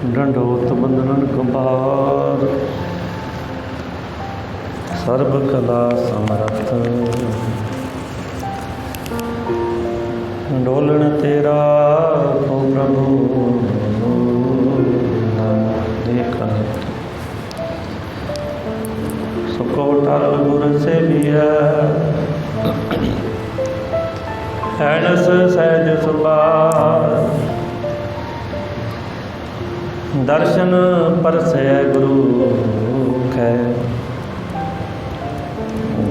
डंडोत बंदन कपार सर्व कला समरथ डोलन तेरा ओ प्रभु देखा सुको टल गुर से भी है ऐनस सहज सुबार दर्शन परसै गुरु कै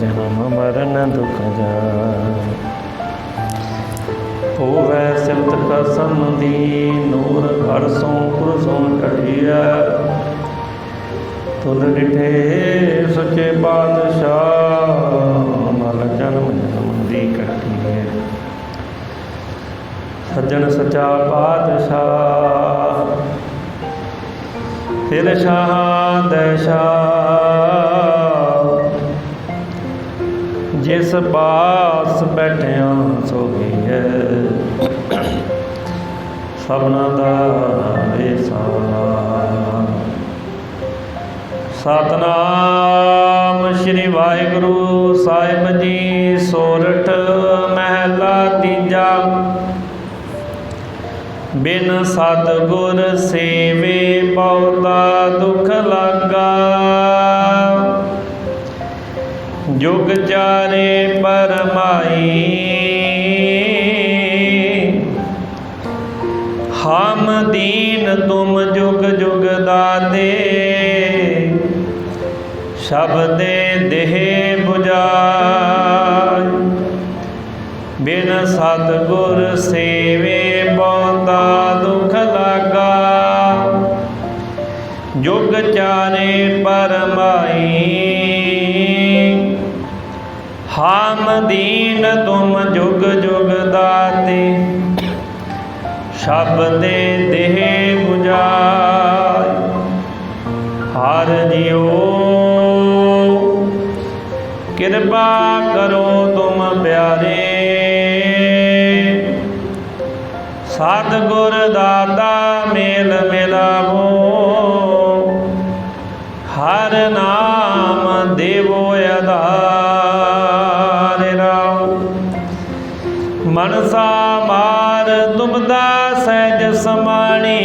जन्म मरण दुख जान होवै सिमत कसम दी नूर घर सों पुरसों कटिया तुल डिठे सच्चे बादशाह मल जन्म जन्म दी कटी है सज्जन सच्चा बादशाह फिर शाह दैशा जिस पास बैठिया सो गई है सबना दा वेसा सतनाम श्री वाहिगुरु साहिब जी सोरठ महला तीजा बिन सतगुर सेवे बहुता दुख लागा जुग चारे परमाई हम दीन तुम जुग जुग दाते शब्दे देह बुझाय बिन सतगुर सेवे बहुता दुख लागा जुग चारे परमाई हम दीन तुम जुग जुग दाते शब्दे देह बुझाय हर जियो कृपा करो तुम प्यारे सतगुर दाता मेल मिलावो हर नाम देवो आधार राव मनसा मार तुमदा सहज समाणी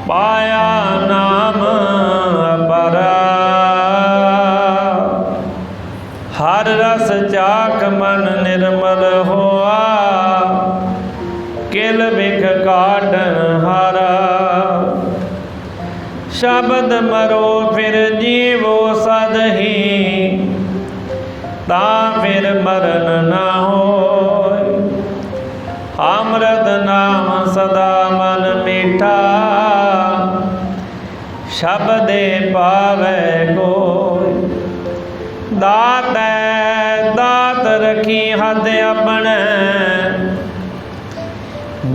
पाया नाम अपरा हर रस चाक मन निर्मल होआ किल बिख काटन हारा शब्द मरो फिर जीवो सदही ता फिर मरण ना होय अमृत नाम सदा मन मीठा शब्दे पावै कोय दात दात रखी हद अपने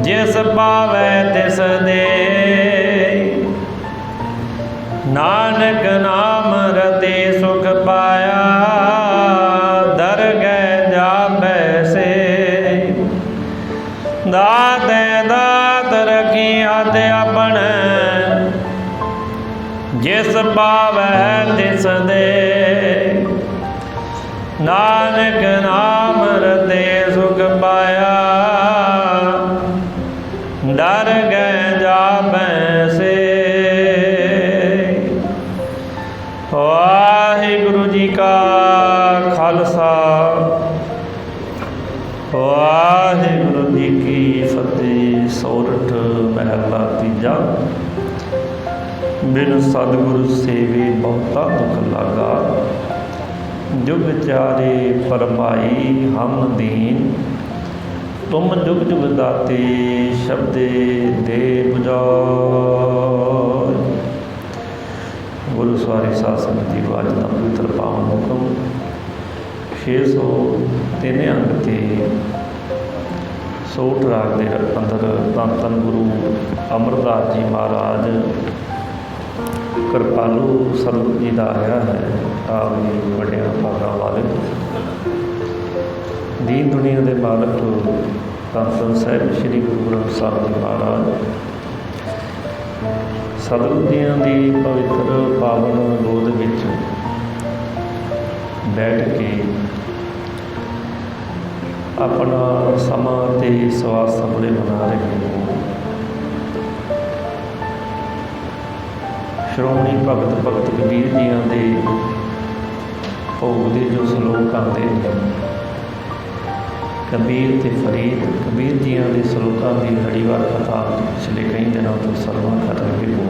जिस पावै तिस दे नानक नाम रते सुख पाया दर गए जाबै से दात दात रखी हद अपने जिस पावै तिस दे नानक नाम रते सुख पाया डर गए जाबै से वाहिगुरु जी का खालसा वाहिगुरु जी की फतेह। सोरठ महला तीजा बिन सतगुरु सेवे बहुता दुख लागा जुग चारे परमाई हम दीन तुम जुग जुग दाते शब्दे दे बुझाय। गुरु सवारी साध संगत जी को अज का पवित्र पावन हुकम 603 अंग ते सोठ राग के अंदर धन धन गुरु अमरदास जी महाराज कृपालू सतगुरु जी का आया है। आप जी बड़िया भागा वाले दीन दुनिया के मालक धन धन साहिब श्री गुरु ग्रंथ साहिब जी महाराज सतगुरु जियां दी पवित्र पावन गोद विच बैठ के अपना समा ते सवास सपने बना रहे हो। श्रोमणी भगत भगत कबीर जियां दे भोग दे जो सलोक आते हैं, कबीर ते फरीद कबीर जियां दे सलोकां दी लड़ीवार कथा पिछले कई दिनों तो सरवण कर रहे हो।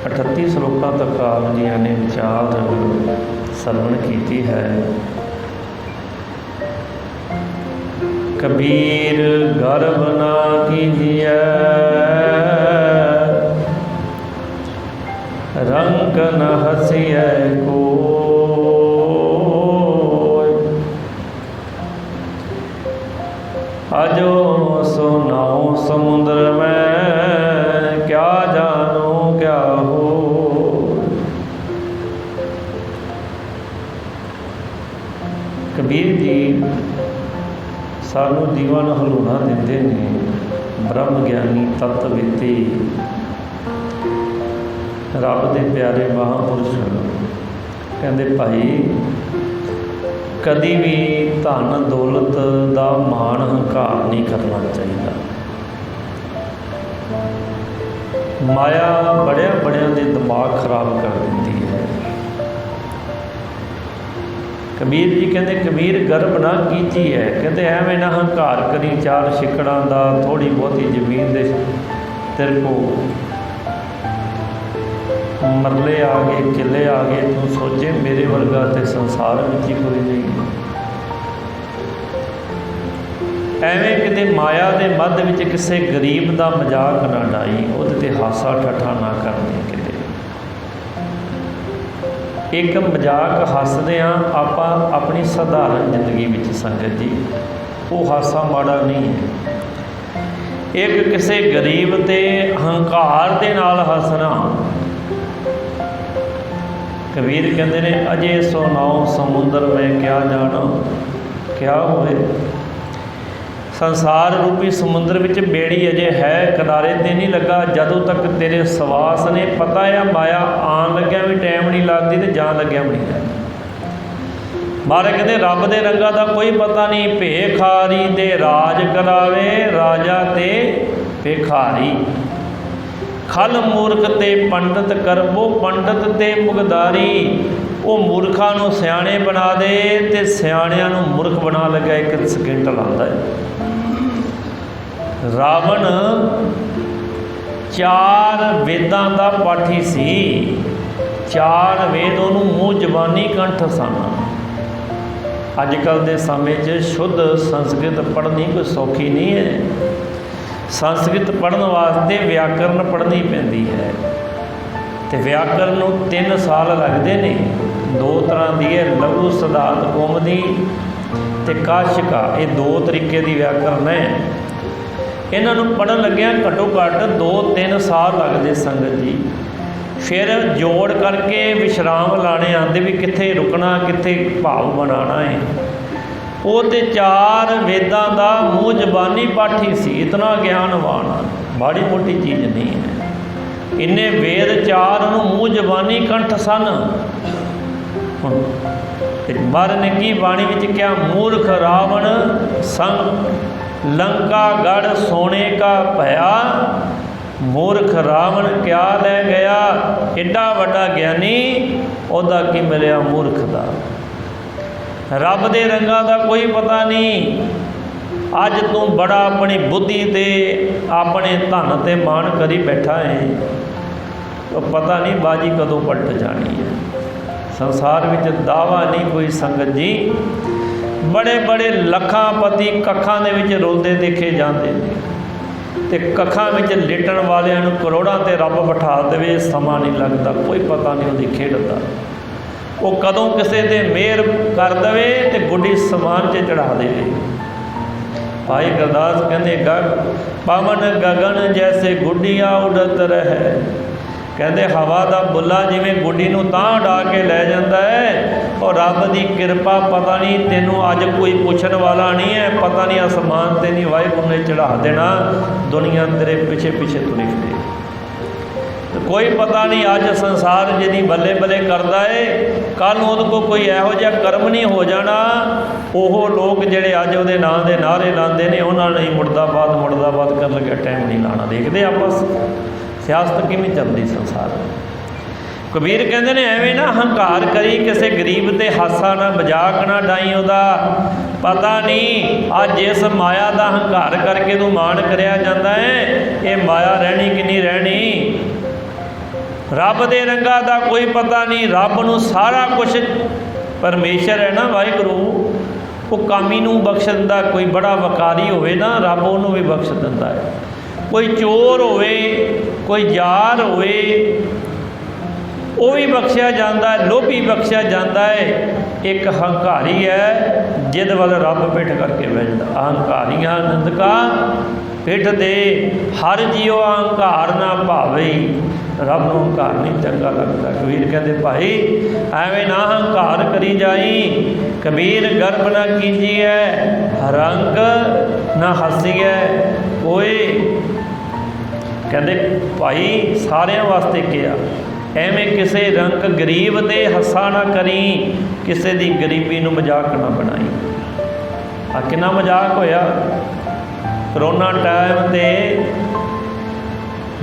38 सलोकां तक आप जियां ने विचार सरवण की है। कबीर गर्व ना कीजिए, रंग न हसिए को, अजो सुनाओ समुद्र में क्या जानो क्या हो। कबीर जी सानू जीवन हलूना देते ने, ब्रह्म ज्ञानी तत्ववेत्ती रब दे प्यारे महापुरुष कहते भाई कभी भी धन दौलत का मान हंकार नहीं करना चाहिए। माया बड़िया बड़िया दे दिमाग खराब कर देती है। कबीर जी कहते कबीर गर्व ना कीती है, कहते एवें ना हंकार करी, 4 छिकड़ां दा थोड़ी बहुती जमीन दे तेरे को मरले आ गए किले आ गए, तू सोचे मेरे वर्गा तो संसार में ही कोई नहीं। एवें किते माया के मध विच किसी गरीब का मजाक ना डाई, उहदे हासा ठट्ठा ना करनी। किते एक मजाक हसदे आपां अपनी सधारण जिंदगी विच संगत जी, वो हासा माड़ा नहीं है। एक किसी गरीब ते हंकार दे नाल हसना, कबीर कहते ने अजे सुनाओ समुद्र में क्या जाना क्या होए। संसार रूपी समुद्र विच बेड़ी अजे है, किनारे ते नहीं लगा। जदों तक तेरे सवास ने पता है माया आन लग्या भी टाइम नहीं लगती तो जान लग्या भी नहीं लगती। महाराज कहते रब दे रंगा का कोई पता नहीं, भेखारी दे राज करावे राजा ते भेखारी। खल मूर्ख ते पंडित करबो पंडित ते मुगदारी। वो मूर्खा नूं सियाणे बना दे ते सियाणियां नूं मूर्ख बना लगा, एक सकिंट लांदा है। रावण 4 वेदां दा पाठी सी, 4 वेद उहनूं मूँह जबानी कंठ सन। अजकल दे समय च शुद्ध संस्कृत पढ़नी कोई सौखी नहीं है। संस्कृत पढ़ने वास्ते व्याकरण पढ़नी पैंदी है, तो व्याकरण नूं 3 साल लगते हैं। 2 तरह की है, लघु सिद्धांत कौमदी ते काशिका, ये 2 तरीके की व्याकरण है। इन्हां नूं पढ़न लग्या घट्टो घट्ट 2-3 साल लगते संगत जी। फिर जोड़ करके विश्राम लाने आते भी कित्थे रुकना कित्थे भाव बनाना है। वो तो 4 वेदां का मूँह जबानी पाठी सी, इतना ज्ञानवान, माड़ी मोटी चीज़ नहीं है। इन्ने वेद 4 मूँह जबानी कंठ सन। महाराज ने की बाणी विच क्या, मूर्ख रावण संग लंका गढ़ सोने का भया। मूर्ख रावण क्या लै गया, एडा वड्डा ज्ञानी ओदा की मिलिया मूर्ख दा। रब दे रंगा का कोई पता नहीं। अज तू बड़ा अपनी बुद्धि ते अपने धन ते मान करी बैठा है, तो पता नहीं बाजी कदों पलट जानी है। संसार में दावा नहीं कोई संगत जी। बड़े बड़े लखापति कखां दे विच रोलदे देखे जाते हैं, तो कखां विच लिटण वालियां नूं करोड़ां ते रब बिठा देवे, समा नहीं लगता, कोई पता नहीं उहदी खेड दा। वो कदों किसी दे मेहर कर दे तो गुड्डी समान च चढ़ा दे। भाई गुरदास कहते पवन गगन जैसे गुड्डिया उड़त रहे, कहते हवा का बुला जिमें गुड्डी नूं तां उड़ा के लै जाता है, और रब की कृपा पता नहीं तेनों अज कोई पुछण वाला नहीं है, पता नहीं आसमान ते नहीं वाहिगुरू ने चढ़ा देना, दुनिया तेरे पिछे पिछे तुरी फिरे। तो कोई पता नहीं अज संसार जिहदी बल्ले बल्ले करता है, कल उहदे को कोई इहो जिहा कर्म नहीं हो जाना। ਉਹ लोग ਜਿਹੜੇ अज ਉਹਦੇ ਨਾਂ ਦੇ ਨਾਅਰੇ ਲਾਉਂਦੇ ਨੇ, ਉਹਨਾਂ ਨੇ ਮੁਰਦਾਬਾਦ ਕਰਨ ਲੱਗਿਆ ਟਾਈਮ नहीं ਲਾਣਾ। देखते आपस सियासत किवें चलदी संसार। कबीर कहते हैं एवें ना हंकार करी किसी गरीब ते हासा ना मजाक ना डाई, उहदा पता नहीं अज जिस माया का हंकार करके तू माण करिया जाता है, ये माया रहनी कि नहीं रहनी। रब दे रंगा का कोई पता नहीं, रब नूं सारा कुछ परमेश्वर है ना वाहिगुरू, वो कामी नूं बख्श दिंदा। कोई बड़ा वकारी होवे ना, रब उहनूं भी बख्श दिंदा है। कोई चोर होवे, कोई जार होवे, वो भी बख्शिया जाता है, लोभी बख्शिया जाता है। एक हंकारी है जिद वाल रब पिठ करके बह जाता। अहंकारियां निंदका पिठ दे, हर जीओ अहंकार ना भावे, रब नूं हंकार नहीं चंगा लगता। कबीर कहते भाई एवें ना हंकार करी जाई, कबीर गर्व ना कीजिए, रंग ना हसीए कोई। कहते भाई सारिਆਂ वास्ते किया, एवें किसी रंग गरीब दे हसा ना करी, किसी दी गरीबी नूं मजाक ना बनाई। आ कितना मजाक होया करोना टाइम ते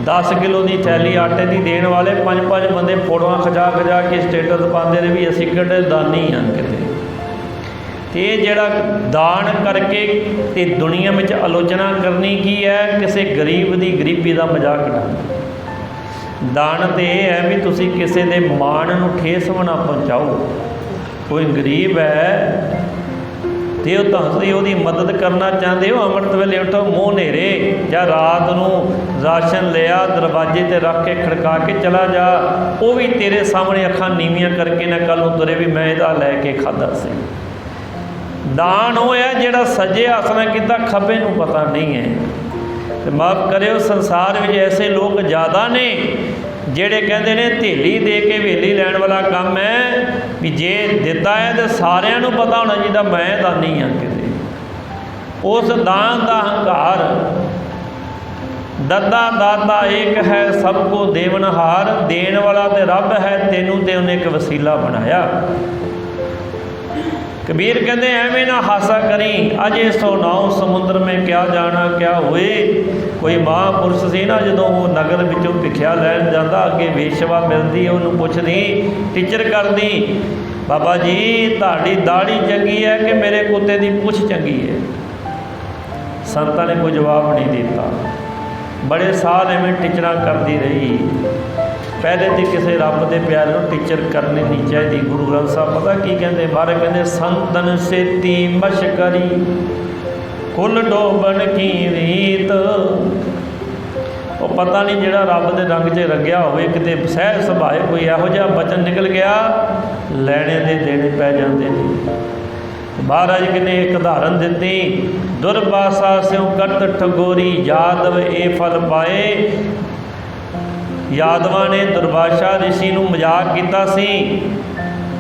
10 किलो की थैली आटे की देने वाले 5-5 बंदे फोटोआं खचा के स्टेटस पाते रहे भी असीं किहड़े दानी हाँ किते। तो ये जिहड़ा दान करके ते दुनिया में आलोचना करनी की है, किसी गरीब की गरीबी का मजाक डालना। दान तो यह है भी तुसी किसी के मान नूं ठेस ना पहुँचाओ। कोई गरीब है तो तुसीं उहदी मदद करना चाहते हो, अमृत वेले उठो मूँह नेरे या रात नूं राशन लिया दरवाजे ते रख के खड़का के चला जा, वो भी तेरे सामने अखां नीवियां करके ना कल नूं तुरे भी मैं इहदा लैके खाधा सी। दान वो है जिहड़ा सज्जे हथ नाल कीता, खब्बे नूं पता नहीं है। तो माफ़ करियो संसार में ऐसे लोग ज़्यादा ने ਜਿਹੜੇ ਕਹਿੰਦੇ ਨੇ ਢੇਲੀ ਦੇ ਕੇ ਵੇਲੀ ਲੈਣ ਵਾਲਾ ਕੰਮ ਹੈ ਵੀ ਜੇ ਦਿੱਤਾ ਹੈ ਤਾਂ ਸਾਰਿਆਂ ਨੂੰ ਪਤਾ ਹੋਣਾ ਚਾਹੀਦਾ ਮੈਂ ਦਾਨੀ ਹਾਂ ਕਿਤੇ। ਉਸ ਦਾਨ ਦਾ ਹੰਕਾਰ दद्दा दाता एक है सबको देवनहार, देन वाला तो रब है, तेनू तो उन्हें एक वसीला बनाया। कबीर कहते एवें ना हासा करी, अजे सो नाव समुद्र में क्या जाना क्या हुए। कोई महापुरुष से ना जो वो नगर विचों भिखिया लैन जाता, अगे वेशवा मिलती है, उन्होंने पुछदी टीचर करदी बाबा जी ताड़ी दाढ़ी चंगी है कि मेरे कुत्ते की पुछ चंगी है। संतां ने कोई जवाब नहीं दिता। बड़े साल एवें टीचर करती रही। पहले तो किसी रब के प्यारे टीचर करनी नहीं चाहिए। गुरु ग्रंथ साहब पता की कहते, बारे कहते संतन सेती मशकरी कुल डोबन की रीत। वो पता नहीं जोड़ा रब के रंग च रंगिया हो किते सहज सुभाए कोई इहो जिहा बचन निकल गया, लैने दे देने पै जाते हैं। महाराज ने एक उदाहरण दी, दुर्भाषा स्यों कट ठगोरी यादव ए फल पाए। यादवा ने दुर्भाषा ऋषि नूं मजाक किया सी,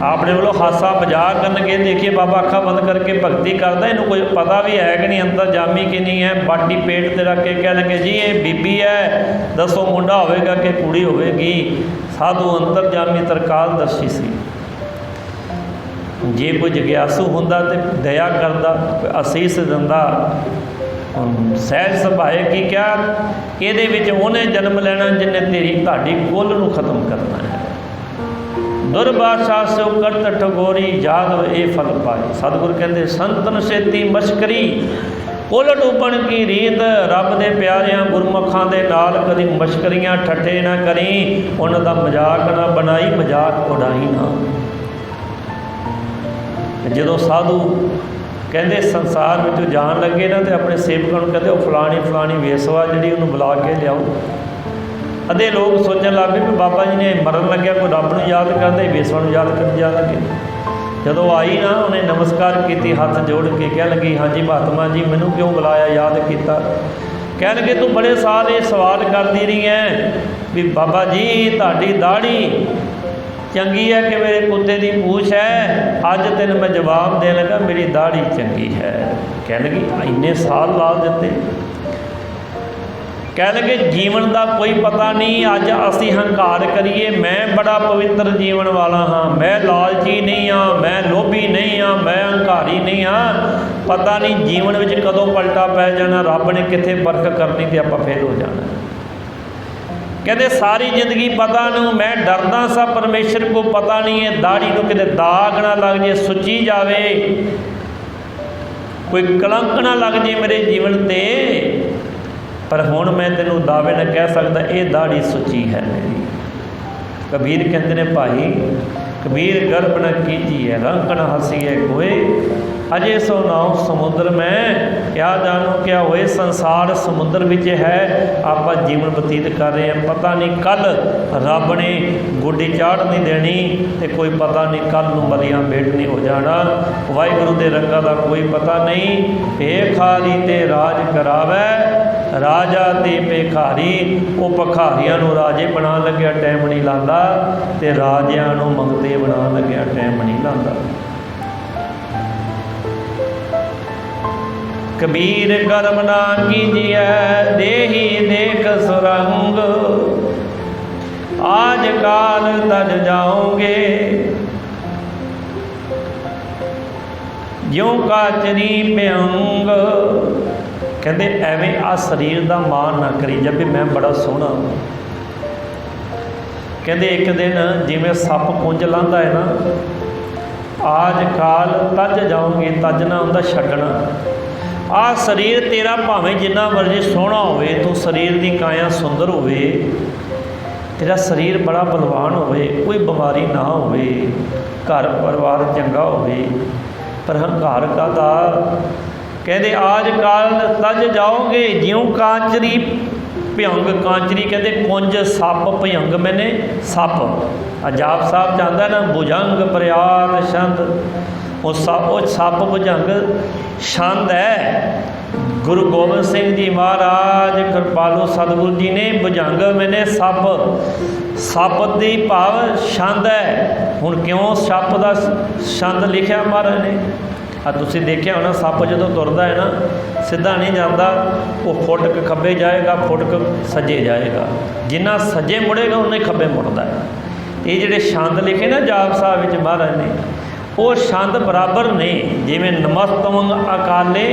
अपने वालों हासा मजाक करनगे। देखिए बाबा अखा बंद करके भगती करता, इनू कोई पता भी है कि नहीं, अंतर जामी कि नहीं है। बाटी पेट ते रख के कह लगे जी ये बीबी है, दसो मुंडा होगा कि कुड़ी होगी। साधु अंतर जामी तरकालदर्शी सी। जे कोई जिग्यासू होंदा तो दया करदा, असीस दिंदा, सहज सुभाए की क्या ये उन्हें जन्म लेना जिन्हें तेरी ताड़ी कुल नूं खत्म करना है। दुर्भाषा से कट ठगोरी यादव ए फल पाए। सतगुरु कहते संतन सेती मशकरी कुल डूबण की रीत। रब दे प्यारियां गुरमुखां दे नाल कदी मशकरियां ठट्ठे ना करी, उन्हां दा मजाक ना बनाई, मजाक उड़ाई ना। जो साधु कहते संसार में जान लगे ना तो अपने सेवकों कहते वो फलानी फलानी वेसवा जी उन्होंने बुला के लियाओ। अधे लोग सोचने लग पे भी बाबा जी ने मरन लग्या कोई रब नूं याद करते, वेसवा नूं याद कर जा लगे। जदों आई ना उन्हें नमस्कार की, हाथ जोड़ के कह लगी हाँ जी महात्मा जी मैनू क्यों बुलाया, याद किया। कह लगे तू बड़े साल ये सवाल करती रही है भी बाबा जी तुहाडी दाढ़ी चंगी है कि मेरे कुत्ते की पूछ है। अज तेन मैं जवाब देन लगा मेरी दाढ़ी चंगी है। कह लगी इन्ने साल ला दिते। कह लगे जीवन का कोई पता नहीं। अज असी हंकार करिए मैं बड़ा पवित्र जीवन वाला हाँ, मैं लालची नहीं हाँ, मैं लोभी नहीं हाँ, मैं हंकारी नहीं हाँ। पता नहीं जीवन में कदों पलटा पै जाना, रब ने कित्थे बरक करनी तो आप फेल हो जाना। कहते सारी जिंदगी पता नहीं मैं डरदा सा परमेश्वर को पता नहीं है। दाढ़ी को किते दाग ना लग जाए, सुची जावे, कोई कलंक ना लग जाए मेरे जीवन ते, पर हुण मैं तेनों दावे न कह सकता ये दाढ़ी सुची है मेरी। कबीर कहते ने भाई कबीर गर्भ न कीजिए रंक न हसीए कोई, अजे सो नाव समुद्र में क्या जानो क्या होए। संसार समुद्र विच है, आप जीवन बतीत कर रहे हैं। पता नहीं कल रब ने गुड्डी चाढ़ नहीं देनी तो कोई पता नहीं कल नूं मलियां भेट नहीं हो जाना। वाहिगुरू दे रंगां दा कोई पता नहीं। भेखारी ते राज करावै राजा ते भिखारी। वो भखारियां नूं राजे बना लग्या टाइम नहीं लांदा ते राजियां नूं मंगते बना लग्या टाइम नहीं लांदा। कबीर कर्म ना कीजिए देही देख सुरंग, आज काल तज जाओगे ज्यों काचरी भयंग। कहते एवें आ शरीर का मान ना करी जब भी मैं बड़ा सोहना। कहते एक दिन जिमें सप पुंज लांदा है ना, आज काल तज जाओगे, तज ना हुंदा छड्डना। आ शरीर तेरा भावें जिन्ना मर्जी सोहना होवे, तू शरीर की काया सुंदर होवे, तेरा शरीर बड़ा बलवान होवे, कोई बीमारी ना होवे, घर परिवार चंगा होवे, पर हंकार कादा। कहते आज काल तज जाओगे ज्यों कांचरी भयंग। कांचरी कहते कुंज सप, भयंग मैंने सप। जाप साहब चाहता ना भुजंग प्रयात छंद, वो सप भुजंग छंद है। गुरु गोबिंद सिंह जी महाराज कृपालु सतगुरु जी ने भुजंग मैंने सप, सप की भाव छंद है। हुण क्यों सप का छंद लिखा महाराज ने? तुसीं देखिया होना सप जो तुरदा है ना सीधा नहीं जाता, वो फुटक खब्बे जाएगा, फुटक सज्जे जाएगा। जिन्ना सज्जे मुड़ेगा उन्ना खब्बे मुड़दा है। ये जिहड़े छंद लिखे ना जाप साहब विच महाराज ने, वो छंद बराबर ने। जिवें नमस्तवंग अकाले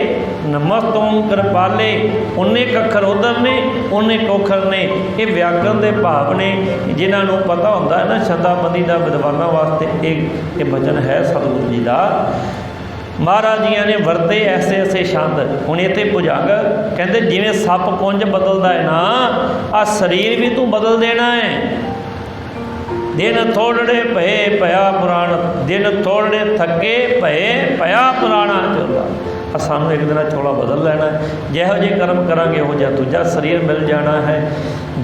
नमस्तवंग कृपाले, उन्ने कखर उधर ने उन्ने कोखर ने। ये व्याकरण के भाव ने जिन्होंने पता होंदा है ना छंदाबंदी का विद्वानों वास्ते ये वचन है सतगुरु जी का। महाराज जी ने वरते ऐसे ऐसे छंद। हुण इत्थे भुजंग कहते जिवें सप कुंज बदलता है ना, आ शरीर भी तू बदल देना है। दिन थोड़े भये पया पुराण, दिन थोड़े थके भये पया पुराना चोला। सानू एक दिन चोला बदल लेना है। जिहो जे कर्म करांगे उहो जिहा दूजा शरीर मिल जाना है।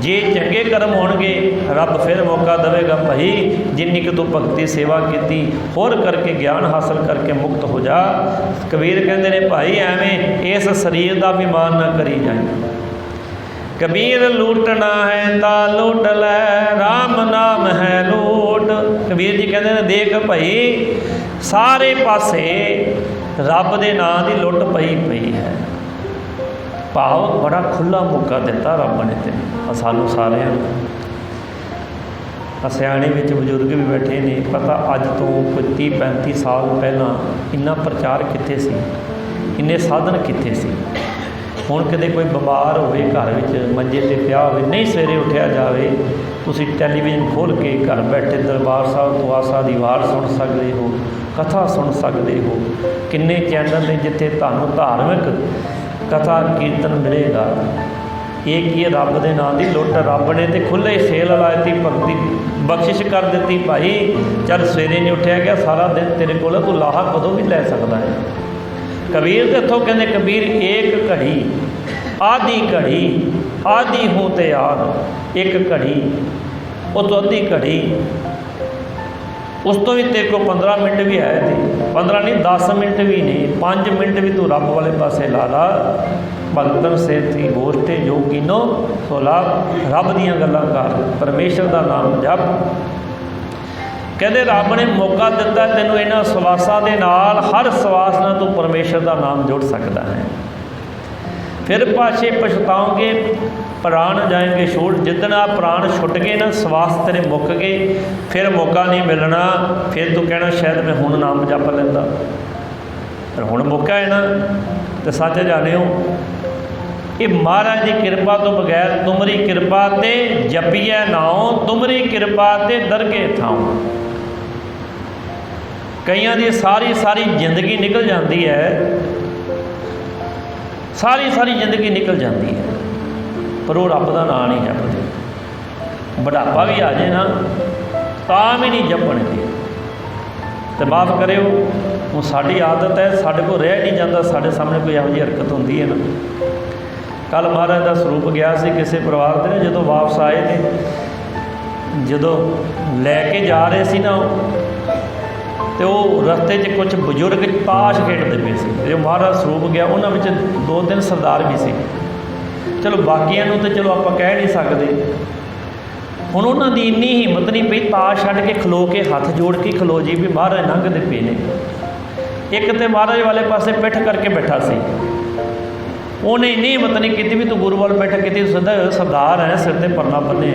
जे चंगे कर्म होणगे रब फिर मौका देवेगा, भाई जिन्नी कि तू भगती सेवा की होर करके ज्ञान हासिल करके मुक्त हो जा। कबीर कहते हैं भाई एवें इस शरीर का भी मान ना करी जाए। कबीर लूटना है ता लूट लै, राम नाम है लूट। कबीर जी कहते हैं देख भाई सारे पासे रब के नाम की लुट पई पई है। भाव बड़ा खुला मौका दिता रब ने तेन सानू सारिਆਂ ਨੂੰ। सियाणे विच बजुर्ग भी बैठे ने, पता अज तो कोई 30-35 साल पहला इन्ना प्रचार कित्थे सी, इन्ने साधन कित्थे सी। हुण किते कोई बीमार होवे घर विच मंजे ते पिया होवे, नहीं सवेरे उठिया जावे, तुसीं टैलीविजन खोल के घर बैठे दरबार साहब तो आसा दी वार सुन सकते हो, कथा सुन सकते हो। किन्ने चैनल ने जिथे तुहानूं धार्मिक कथा कीर्तन मिलेगा। ये की है रब के नाम की लुट। रब ने तो खुले सेल लाती, भगती बख्शिश कर दी, भाई चल सवेरे नहीं उठिया गया सारा दिन तेरे को तू लाहा कदों भी लै सकता है। कबीर तो इतों कहते कबीर एक घड़ी आधी घड़ी आधी हूँ ते आद, एक घड़ी वो तो अद्धी घड़ी उस तो भी तेरे को 15 मिनट भी है थे, 15 नहीं 10 मिनट भी नहीं, 5 मिनट भी तू रब वाले पासे ला ला। भगतन से थी गोष्ठे जो कीनो सो लाभ, रब दियाँ गल्लां कर, परमेश्वर का नाम जप। कहते रब ने मौका दिता तेनों इन्हां सवासां दे नाल, हर सवास नाल तू परमेश्वर का नाम जुड़ सकता है। फिर पाछे पछताओगे प्राण जाएंगे छूट, जिदन आ प्राण छुट गए ना, सवास तेरे मुक गए, फिर मौका नहीं मिलना। फिर तू कहना शायद मैं हुण नाम जप लैंदा, पर हुण मौका है ना। तो सच जानियो ये महाराज की कृपा तो बगैर, तुमरी कृपा ते जपिए नाओ, तुमरी कृपा ते दरगे थाओ। कईयां दी सारी सारी जिंदगी निकल जाती है, सारी सारी जिंदगी निकल जाती है, पर वो रब का नाम नहीं जपते। बुढ़ापा भी आ जाए ना तां भी नहीं जपणगे। तो माफ़ करियो, वो साड़ी आदत है, साढ़े को रह नहीं जाता, साढ़े सामने कोई यहो जी हरकत होती है ना। कल महाराज का स्वरूप गया से किसी परिवार के, जो वापस आए थे, जो लैके जा रहे सी ना, तो रस्ते च कुछ बजुर्ग ताश खेडते पे सी। जो महाराज स्वरूप गया उन्होंने 2-3 सरदार भी से। चलो बाकियां तो चलो आप कह नहीं सकते, हुण उन्होंने इन्नी हिम्मत नहीं पई, ताश छड्ड के खलो के हथ जोड़ के खलो जी भी महाराज लंघते पे ने। एक तो महाराज वाले पासे पिठ करके बैठा सी, उन्हें इन्नी हिम्मत नहीं की भी तू गुरु वाल बैठा की, सीधा सरदार है सिर ते परना बने।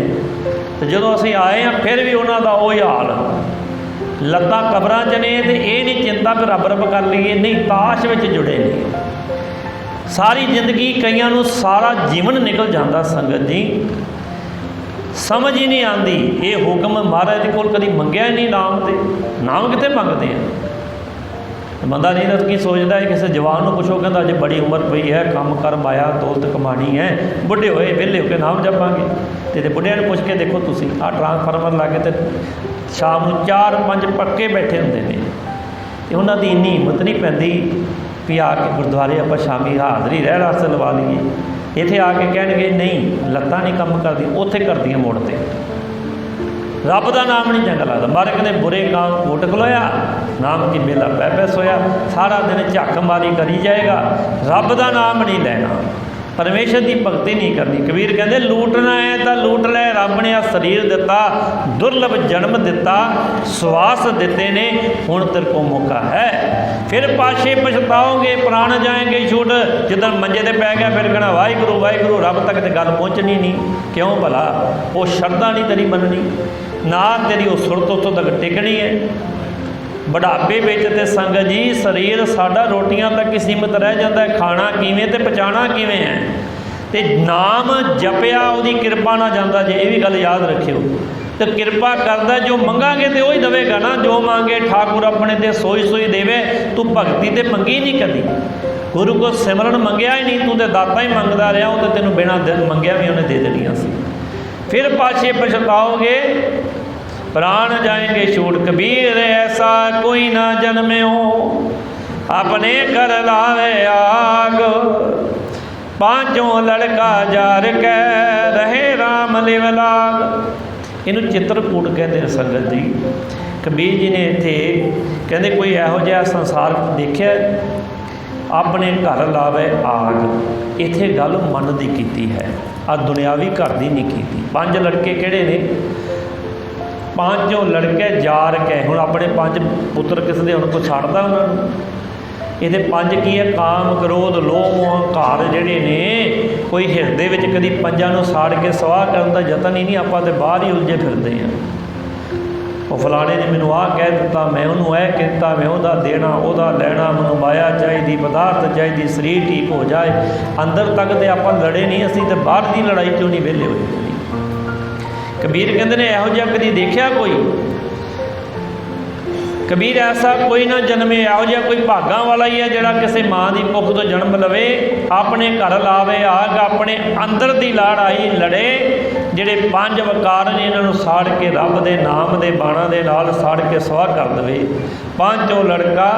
तो जो असीं आए हैं फिर भी उन्हों का वही हाल, लत्तां कबरां च ने, तो ये नहीं चिंता भी रब रब कर लीए, नहीं ताश में जुड़े ने। सारी जिंदगी कईयां नूं सारा जीवन निकल जाता संगत जी, समझ ही नहीं आती। ये हुक्म महाराज के कोल कभी मंगया ही नहीं, नाम ते नाम कितने मंगते हैं। बंदा नहीं तो की सोचता है, किसी जवान को पुछो कहता अजे बड़ी उम्र पई है, काम कर माया दौलत कमानी है, बुढ़े होए वेले होकर नाम जपांगे। तो बुढ़िया ने पुछ के देखो तुसी, आ ट्रांसफार्मर ला के तो शाम को 4-5 पक्के बैठे होंगे ने, तो उन्होंने इन्नी हिम्मत नहीं पैंदी भी आके गुरुद्वारे आप शामी हाज़री रह वास्ते लवा लीए। इत्थे आके कहणगे नहीं लत्तां नहीं काम करदी, उत्थे करदियां मुड़ ते। रब का नाम नहीं चंगा लगता। मारे कहते बुरे काम कोट खलोया, नाम की बेला पै सोया, सारा दिन झक मारी करी जाएगा, रब का नाम नहीं लेना, परमेश्वर की भगती नहीं करनी। कबीर कहते लूटना है तो लूट लै, रब ने आ शरीर दिता, दुर्लभ जन्म दिता, स्वास दिते ने, हुण तेरे को मौका है। फिर पाछे पछताओगे प्राण जाएंगे छुट, जिदन मंजे ते पै गया फिर कहना वाहिगुरू वाहिगुरू, रब तक तो गल पहुँचनी नहीं। क्यों भला वो शरधा नहीं तेरी मननी, ना तेरी वो सुरत उत्थों तक टिकनी है। बुढ़ापे में तो संगत जी शरीर साडा रोटियां तक ही सीमित रह जाता है, खाना किवें ते पचाना किवें है। तो नाम जपिया उहदी कृपा ना जाता जे, ये भी गल याद रखियो। तो कृपा करदा जो मंगांगे तो वही देवेगा ना, जो मांगे ठाकुर अपने ते सोई सोई देवे। तू भगती तो मंगी नहीं कदी, गुरु को सिमरन मंगया ही नहीं, तू तो दाता ही मंगदा रहा, वो तो तेनों बिना मंगया भी उन्हें दे देनियां सी। फिर पाछे पछताओगे प्राण जाएंगे छूट। कबीर ऐसा कोई ना जन्म्यो, अपने कर लावे आग, पांचों लड़का जार कै रहे राम लिव लाग। इनू चित्रकूट कहते हैं संगत जी। कबीर जी ने इत्थे कहते कोई इहो जिहा संसार देखिया अपने घर लावे आग, इत्थे गल मन की कीती है, आ दुनियावी घर की नहीं कीती। 5 लड़के किहड़े ने, पांचों लड़के जार के, हुण अपने 5 पुत्र किस दे हुण कोई छड्डदा उन्होंने। ये 5 की है काम क्रोध लोभ अहंकार जिहड़े ने, कोई हिरदे विच कदी 5 नूं साड़ के सवाह करन दा यतन ही नहीं, आपां ते बाहर ही उलझे फिरदे हैं। वो फलाने ने मैनू आ कह दिता, मैं उन्होंने यह कहता, मैं वह देना वह लैना, मैनू माया चाहिए पदार्थ चाहिए, शरीर ठीक हो जाए। अंदर तक तो आप लड़े नहीं, असीं तो बाहर की लड़ाई चों नहीं वेले होए। कबीर कहते हैं इहो जिहा कदी देखिया कोई। कबीर ऐसा कोई ना जन्मे, इहो जिहा कोई भागां वाला ही है जिहड़ा किसी माँ की कुख तो जन्म लवे, अपने घर लावे आग, अपने अंदर की लड़ाई लड़े। जिहड़े 5 वकार ने इन्हों साड़ के रब के नाम के बाणा के नाल साड़ के स्वाह कर दे। पांचों लड़का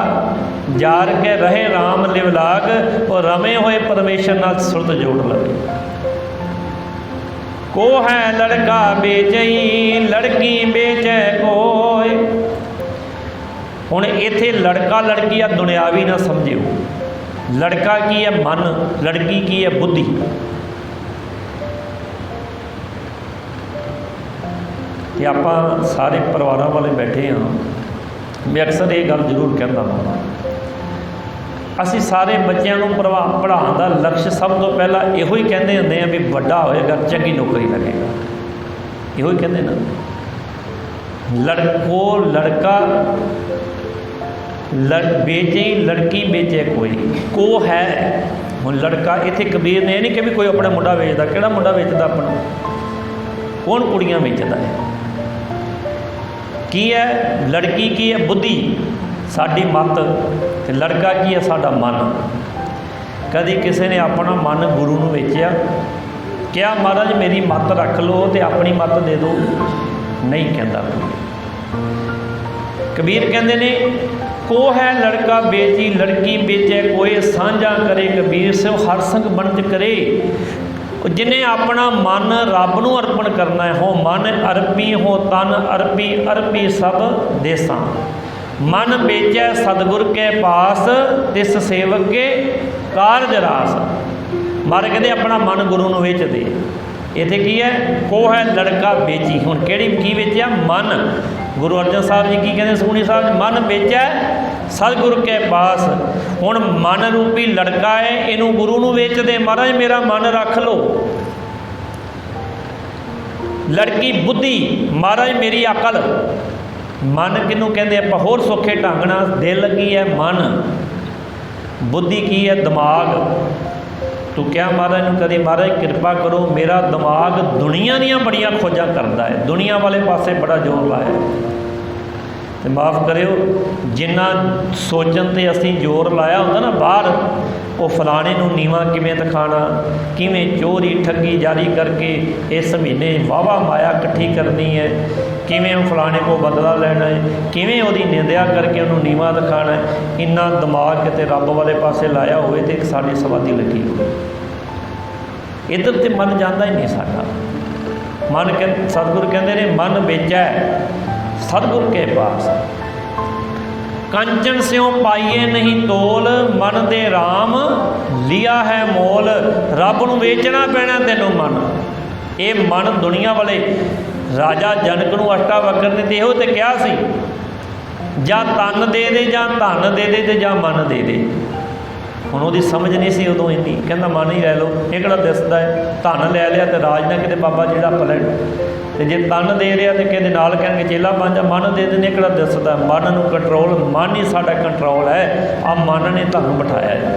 जार के रहे राम लिव लाग, और रमे हुए परमेश्वर नाल सुरत जोड़ लवे। को है लड़का बेचई लड़की बेचे कोय, हुण इत्थे लड़का लड़की आ दुनियावी ना समझिओ। लड़का की है मन, लड़की की है बुद्धि। ते आपां सारे परिवारां वाले बैठे हाँ, मैं अक्सर ये गल जरूर कहता हाँ, असी सारे बच्चों को पढ़ाने का लक्ष्य सब तो पहला इहो ही कहते होंगे हैं भी बड़ा होएगा चंगी नौकरी लगेगा, इहो ही कहते ना। लड़को लड़का बेचे लड़की बेचे कोई को है। हुण लड़का इत्थे कबीर ने नहीं कि भी कोई अपना मुंडा बेचता, किहड़ा मुंडा बेचता अपना, कौन कुड़ियां बेचता है, की है लड़की की है बुद्धि साडी मत, ते लड़का की है साडा मन। कभी किसी ने अपना मन गुरु नूं वेचिया, क्या महाराज मेरी मत रख लो तो अपनी मत दे दो, नहीं कहता। कबीर कहते ने को है लड़का बेची लड़की बेचे कोई साझा करे, कबीर से हर संग बनत करे। जिन्हें अपना मन रब नूं अर्पण करना है, हो मन अर्पी हो तन अर्पी, अर्पी सब देसां। मन बेचै सतगुर के पास, तिस सेवक के कारज रास। मारे कहते अपना मन गुरु नूं वेच दे। इत्थे की है को है लड़का बेची, हुण किहड़ी की बेचिया मन। गुरु अर्जन साहब जी की कहते सुखमनी साहब जी, मन बेचै सतगुर के पास। हुण मन रूपी लड़का है, इनू गुरु नूं वेच दे, महाराज मेरा मन रख लो। लड़की बुद्धि, महाराज मेरी अकल। मन किनू कहते आपां होर सौखे ढंग नाल, दिल की है मन, बुद्धि की है दिमाग। तू क्या महाराज नूं कदी महाराज कृपा करो, मेरा दिमाग दुनिया दीयां बड़ियां खोजां करदा है, दुनिया वाले पासे बड़ा जोर लाया। तो माफ़ करियो जिन्ना सोचण ते असीं जोर लाया हुंदा ना बाहर, वो फलाने नूं नीवा किवें दिखाना, किवें चोरी ठगी जारी करके इस महीने वाहवा माया इकट्ठी करनी है, किवें फलाने को बदला लेना है, किवें उहदी निंदिया करके उन्होंने नीवा दिखाना है। इन्ना दिमाग किते रब वाले पासे लाया होवे ते साडी समाधि लगी हो। इधर तो मन जाता ही नहीं साडा। मन कह सतगुर कहते ने मन बेचै सतगुर के पास, कंचन स्यों पाइए नहीं तोल, मन दे राम लिया है मोल। रब नूं वेचना पैना तैनूं मन। ये मन दुनिया वाले राजा जनक नूं अष्टावक्र ने तो इहो ते कहा सी, जां तन दे दे जां धन दे दे ते जां मन दे दे। हुण उहदी समझ नहीं सी उदों इन्नी, कहंदा मन ही लै लो, ये किहड़ा दिसदा है, धन लै लिया तो राज ना किते बाबा जिहड़ा पलैण, तो जे तन दे रहा तो कहते नाल कहेंगे चेला बन जा, मन दे देने किहड़ा दिसदा। मन नूं कंट्रोल, मन ही साडा कंट्रोल है। आ मन ने तुहानूं बिठाया है,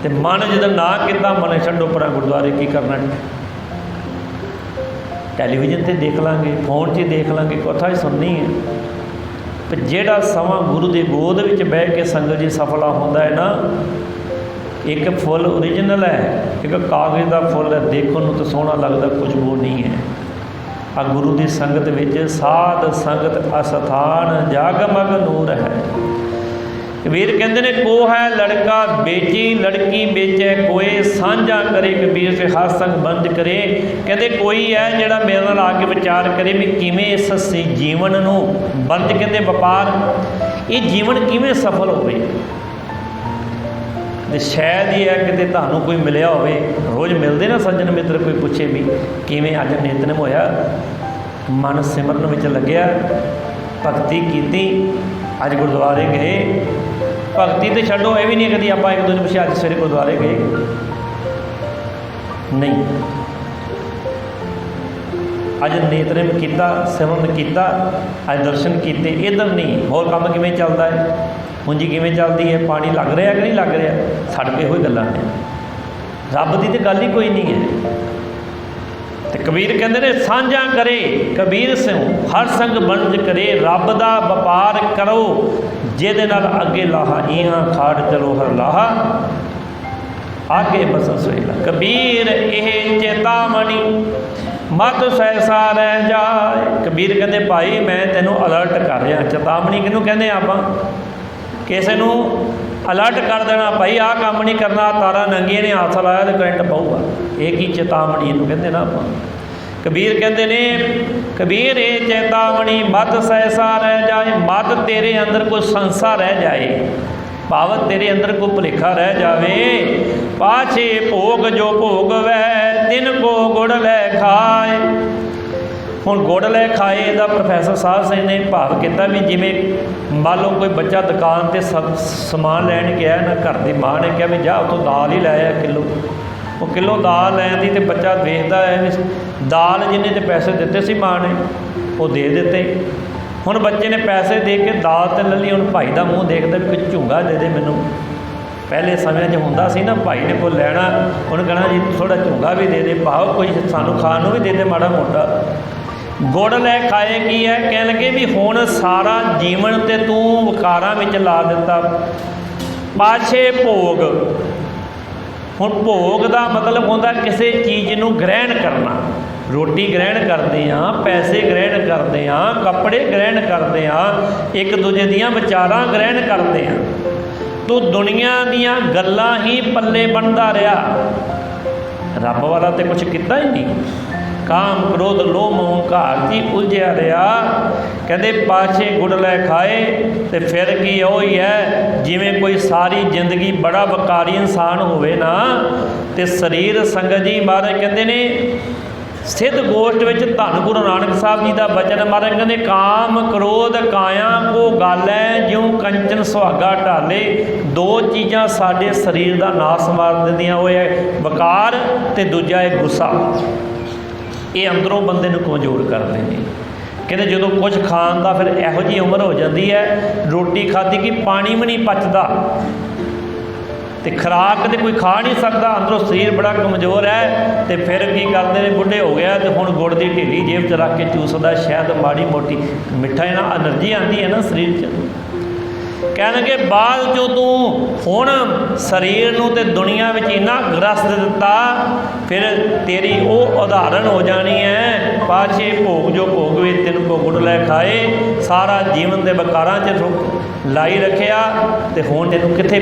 तो मन जदों ना किता, मन छड्डो परा गुरुद्वारे की करना, टैलीविजन से देख लांगे, फोन 'च देख लांगे, कथा ही सुननी है। पर जिहड़ा समा गुरु के गोद विच बह के संगत जी सफला होंदा है ना, एक फुल ओरिजिनल है, एक कागज़ का फुल है, देखने नूं तो सोहना लगता, खुशबू नहीं है। आ गुरु की संगत विच साध संगत अस्थान जगमग नूर है। कबीर कहते ने को है लड़का बेची लड़की बेचे कोई साझा करे, कबीर से हर संग बंद करे। कहते कोई है जिहड़ा मेरे नाल आके विचार करे भी किवें इस जीवन नूं बंद, कहते व्यापार, ये जीवन किवें सफल होवे। तो शायद ये है कि तुहानूं कोई मिलिया होवे, रोज़ मिलते ना सज्जन मित्र, कोई पूछे भी किवें अज नितनेम होया, मन सिमरन विच लग्या, भगती कीती, अज गुरुद्वारे गए। भगती तो छड्डो, ये भी नहीं कभी आप एक दूजे पिछे अज सवेरे गुरुद्वारे गए, नहीं। अज नेतनेम किया, सिमरन किया, अज दर्शन किए, इधर नहीं। होर काम किवें चलदा है, पूंजी किवें चलदी है, पानी लग रहा कि नहीं लग रहा, साडे कोल इहो गल्लां ने। रब की तो गल ही कोई नहीं है। तो कबीर कहते ने साझा करे, कबीर सिंह हर संग बंज करे, रब दा व्यापार करो, जिहदे नाल अगे लाहा, इहां खाड़ चलो हर लाहा, आगे बसन सोहेला। कबीर यह चेतावनी मत सहसा रह जाए। कबीर कहते भाई मैं तेनों अलर्ट कर रहा। चेतावनी किनू कहते आपां, किसी नूं अलर्ट कर देना, भाई आह काम नहीं करना, तारा नंगिया ने हथ लाया तो करंट पाऊगा, ये की चेतावनी इनू कहते ना आपां। कबीर कहते ने कबीर ये चेतावनी मत सहसा रह जाए, मत तेरे अंदर कोई संसा रह जाए, भावत तेरे अंदर को भुलेखा रह जावे। पाछे भोग जो भोग वै तिन को गुड़ लै खाए। हुण गुड़ लै खाए दा प्रोफैसर साहब सिंह ने भाव किया भी जिमें मान लो कोई बच्चा दुकान ते समान लैन गया ना, घर की माँ ने कहा भी जा उतों दाल ही लै आ किलो, वो किलो दाल लैन दी ते बच्चा देखता है भी दाल जिन्हें तो पैसे दिते सी माँ ने वो दे दिते। हुण बच्चे ने पैसे दे के दाल तो ले ली, हुण भाई का मूँह देखता भी कुछ झुंगा दे दे मैनू। पहले समय च हुंदा सी ना, भाई ने कोई लैना उन्हें कहना जी थोड़ा झुंगा भी दे दे, भाव कोई सानू खाण नूं भी दे दे माड़ा मोटा। गुड़ लै खाए की है, कह लगे भी हुण सारा जीवन ते तू वकारां विच ला दिता। पाछे भोग, हुण भोग का मतलब होंदा किसी चीज़ नूं ग्रहण करना। रोटी ग्रहण करते हाँ, पैसे ग्रहण करते हाँ, कपड़े ग्रहण करते हाँ, एक दूजे दियां विचारां ग्रहण करते हैं। तू दुनिया दियां गल्लां ही पल्ले बनता रहा, रब वाला तो कुछ किता ही नहीं। काम क्रोध लोभ मोह घार ची उलझिया रहा। कहते पाछे गुड़ लै खाए तो फिर की वही है जिमें कोई सारी जिंदगी बड़ा वकारी इंसान होवे ना, तो शरीर संगत जी महाराज कहते ने सिद्ध गोष्ठ में धन गुरु नानक साहब जी का वचन महाराज कहते काम क्रोध काया को गल है ज्यों कंचन सुहागा ढाले। दो चीज़ां साडे शरीर का नाश मार दिंदियां, वो है वकार ते दूजा है गुस्सा। ये अंदरों बंदे नूं कमज़ोर करते हैं। कहते जो कुछ खाण का फिर इहो जी उम्र हो जाती है, रोटी खाधी कि पानी भी नहीं पचता, तो खुराक तो कोई खा नहीं सकता, अंदरों शरीर बड़ा कमज़ोर है। तो फिर की करते हैं, बुढ़े हो गया तो हुण गुड़ की ढेली जेब च रख के चूसदा, शायद माड़ी मोटी मिठा ना एनर्जी आती है ना शरीर च। कह लगे बाद जो तू हुण शरीर नूं ते दुनिया में इन्ना ग्रस्त दिता, फिर तेरी वो उदाहरण हो जानी है। पाछे भोग जो भोग वे तिन को गुड़ लै खाए, सारा जीवन के वकारां च लाई रखिया, तो हुण तैनूं कित्थे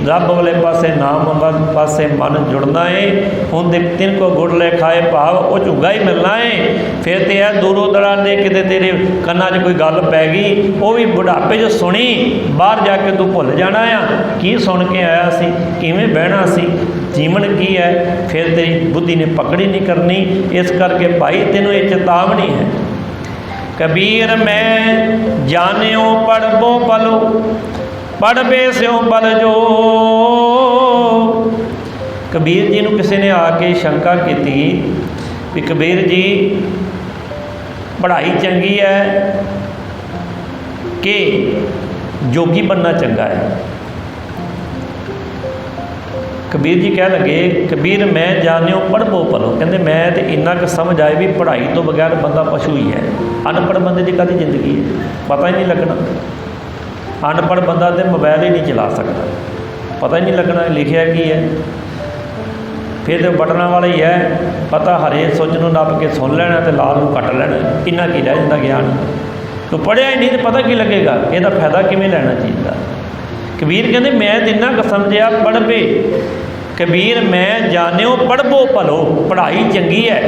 रब वाले पासे नाम पासे मन जुड़ना है। हुण दे तिन को गुड़ लै खाए भाव वो झुग्गा ही मिलना है। फिर तो यह दूरों दराजे किते तेरे कन्ना च कोई गल पै गई, वो भी बुढ़ापे च सुनी, बाहर जाके तू भुल जाना आ की सुन के आया सी, किवें बहना सी, जीवन की है, फिर तेरी बुद्धि ने पकड़ी नहीं करनी। इस करके भाई तेनों ये चेतावनी है। कबीर मैं जानियो पढ़बो पलो, पढ़बे स्यों बल जो। कबीर जी नूं किसी ने आके शंका की भी कबीर जी पढ़ाई चंगी है कि जोगी बनना चंगा है। कबीर जी कह लगे कबीर मैं जानियो पढ़बो पलो, कहते मैं तो इन्ना क समझ आए भी पढ़ाई तो बगैर बंदा पशु ही है। अनपढ़ बंदे की कदी जिंदगी है पता ही नहीं लगना। अनपढ़ बंदा तो मोबाइल ही नहीं चला सकता, पता ही नहीं लगना लिखिया की है। फिर तो बटना वाला ही है, पता हरे सुच नूं नप के सुन लेना तो लाल नूं कट लेना, इन्ना की रह जाता ज्ञान। तो पढ़िया ही नहीं तो पता की लगेगा, इसका फायदा किमें लेना चीज़ का। कबीर कहते मैं तो इन्ना क समझिया पढ़बे, कबीर मैं जानियो पढ़बो भलो, पढ़ाई चंगी है।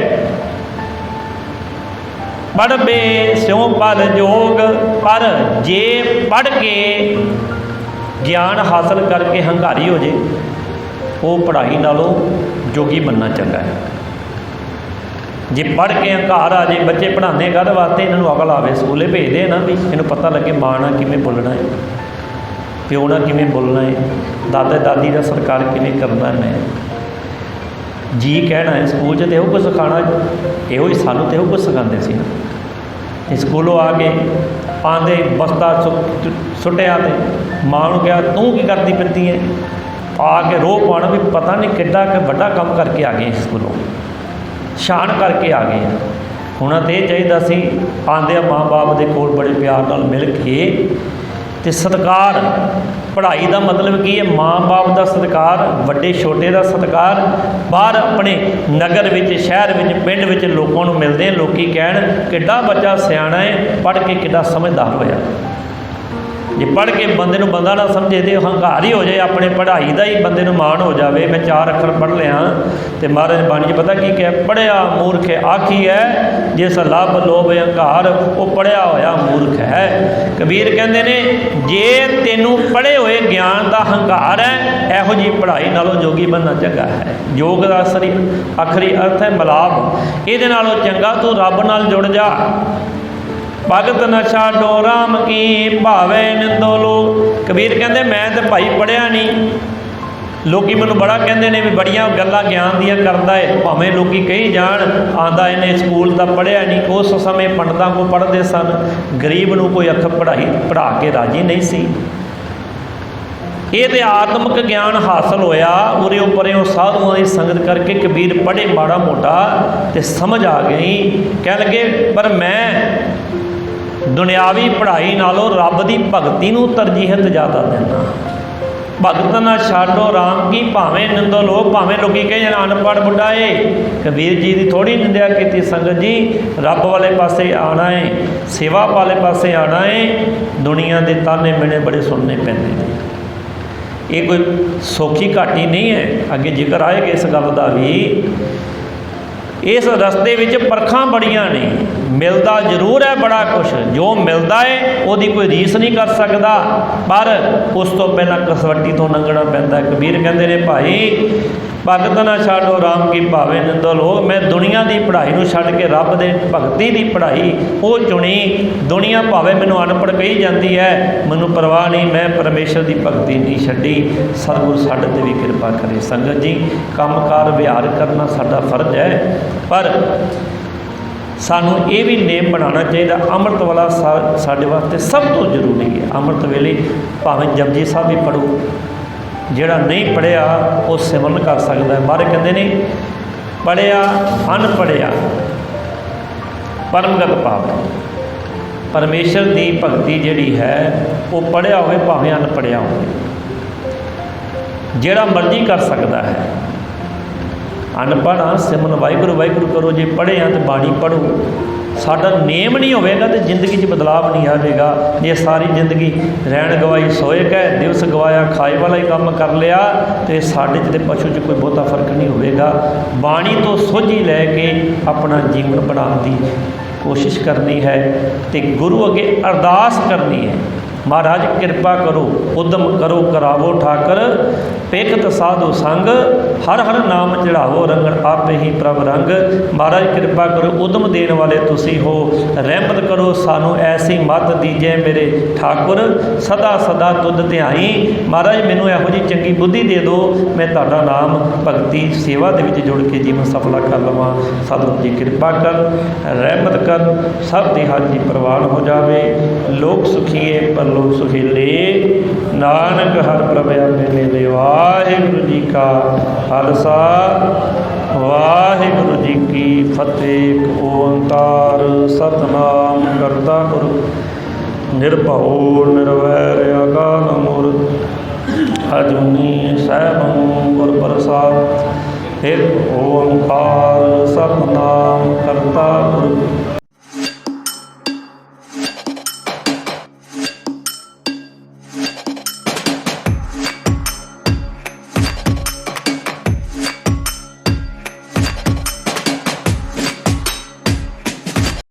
पढ़बे स्यों पल जोग, पर जे पढ़ के ज्ञान हासिल करके हंकारी हो जाए वो पढ़ाई नालों जोगी बनना चंगा है। जे पढ़ के हंकार आ जाए, बच्चे पढ़ाने काहदे वास्ते इन्होंने अकल आवे, स्कूले भेजते हैं ना भी इन्हों पता लगे माँ नाल किवें बोलना है, प्यो नाल किवें बोलना है, दादा दादी का सरकार किवें करना है, जी कहना है। स्कूल तो कुछ सिखाना, यो ही सानूं तो कुछ सिखाते सी ना। स्कूलों आके आंदे बस्ता सुटिया तो माँ को कहा तू की करती फिरती है, आके रो पाना भी पता नहीं किड्डा कि बड़ा काम करके आ गए स्कूलों, शान करके आ गए। होना तो यह चाहिए सी आंदे माँ बाप के कोल बड़े प्यार नाल मिल के ते सत्कार। पढ़ाई का मतलब की है माँ बाप का सत्कार, बड़े छोटे का सत्कार। बाहर अपने नगर में शहर में पिंड में लोगों को मिलते हैं, लोग कहण किड्डा बच्चा सियाणा है, पढ़ के किड्डा समझदार होया। जे पढ़ के बंदे नूं बंदा ना समझे तो हंकार ही हो जाए, अपने पढ़ाई का ही बंदे नूं माण हो जाए। मैं 4 अखर पढ़ लिया तो महाराज ने बाणी पता की कहा, पढ़िया मूर्ख आखी है जिस लभ लोभ हंकार, वो पढ़िया होया मूर्ख है। कबीर कहते ने जे तेनू पढ़े हुए ज्ञान का हंकार है, इहो जी पढ़ाई नालों जोगी बनना चंगा है। योग का आखरी अर्थ है मिलाप, ये नालों चंगा तू रब नाल जुड़ जा। भगत न छाडो राम की भावे निंदो लोग। कबीर कहते मैं तो भाई पढ़िया नहीं, लोग मैनू बड़ा कहते हैं भी बड़िया गल्लां ज्ञान दियाँ करता है, भावें लोग कही जान आंदा इन्हें स्कूल का पढ़िया नहीं। उस समय पंडितां को पढ़ते सन, गरीब नूं कोई अख पढ़ा के राजी नहीं सी। ये तो आत्मक ज्ञान हासिल होया उरे उपरे साधुओं की संगत करके। कबीर पढ़े माड़ा मोटा तो समझ आ गई, कह लगे पर मैं दुनियावी पढ़ाई नालों रब की भगती नूं तरजीहत ज़्यादा देना। भगत ना छाडो राम की भावें निंदो लोग, भावें लोग कहें अनपढ़ बुढ़ा है। कबीर जी की थोड़ी निंदा की संगत जी, रब वाले पासे आना है, सेवा वाले पासे आना है। दुनिया के ताने मिने बड़े सुनने पैंदे ने, ये कोई सौखी घाटी नहीं है। अगे जिक्र आएगा इस गल का भी। इस रस्ते विच परखां बड़ियां ने, मिलता जरूर है बड़ा कुछ, जो मिलता है उसकी कोई रीस नहीं कर सकता, पर उस तो पहला कसवट्टी तो लंघना पैंदा। कबीर कहते हैं भाई भगत ना छाडो राम की भावे निंदो लोग। मैं दुनिया की पढ़ाई नूं छड्ड के रब दे भगती की पढ़ाई वो चुनी। दुनिया भावे मैनू अनपढ़ कही जाती है, मैनू परवाह नहीं, मैं परमेश्वर की भगती नहीं छड्डी। सतगुर साडे ते भी कृपा करे। संगत जी कामकार विहार करना साडा फर्ज है, पर सानू ये भी नेम बनाना चाहिए। अमृत वाला साडे वास्ते सब तो जरूरी है। अमृत वेले भावें जपजी साहब भी पढ़ो, जिहड़ा नहीं पढ़िया वो सिमरन कर सकता है। बाहर कहते ने पढ़िया अनपढ़िया परमगत पावे। परमेश्वर की भगती जिहड़ी है वो पढ़िया होवे भावें अनपढ़िया होवे, जिहड़ा मर्जी कर सकता है। अनपढ़ हाँ सिमरन वाहिगुरू वाहिगुरू करो, जे पढ़े हाँ तो बाणी पढ़ो। साडा नेम नहीं होगा तो जिंदगी बदलाव नहीं आएगा। जे सारी जिंदगी रहन गवाई सोए गए, दिवस गवाया खाए वाला ही काम कर लिया, तो साढ़े च पशु च कोई बहुता फर्क नहीं होगा। बाणी तो सोझी लैके अपना जीवन बनाने की कोशिश करनी है, तो गुरु अगे अरदास करनी है, महाराज कृपा करो, उद्यम करो करावो ठाकर, पेखत साधु संग, हर हर नाम चढ़ावो रंगन आपे ही प्रभ रंग। महाराज कृपा करो, उद्यम देने वाले तुसी हो, रहमत करो सानू ऐसी मत दीजे मेरे ठाकुर, सदा सदा तुद ध्याई। महाराज मैनू इहो जी चंगी बुद्धि दे दो, मैं तुहाडा नाम भगती सेवा दे विच जुड़ के जीवन सफला कर लवां। सतगुर जी कृपा कर, रहमत कर, सब दी हाजी प्रवान हो जावे। लोक सुखीए पर लोक सुखीले, नानक हर प्रभ आपे मेले। वाहिगुरू जी का खालसा, वाहिगुरू जी की फतेह। ओंकार सतनाम करता पुरख, निर्भओ निर्वैर अकाल मूर्त, अजूनी सैभं गुर प्रसाद। एक ओंकार सतनाम करता पुरख,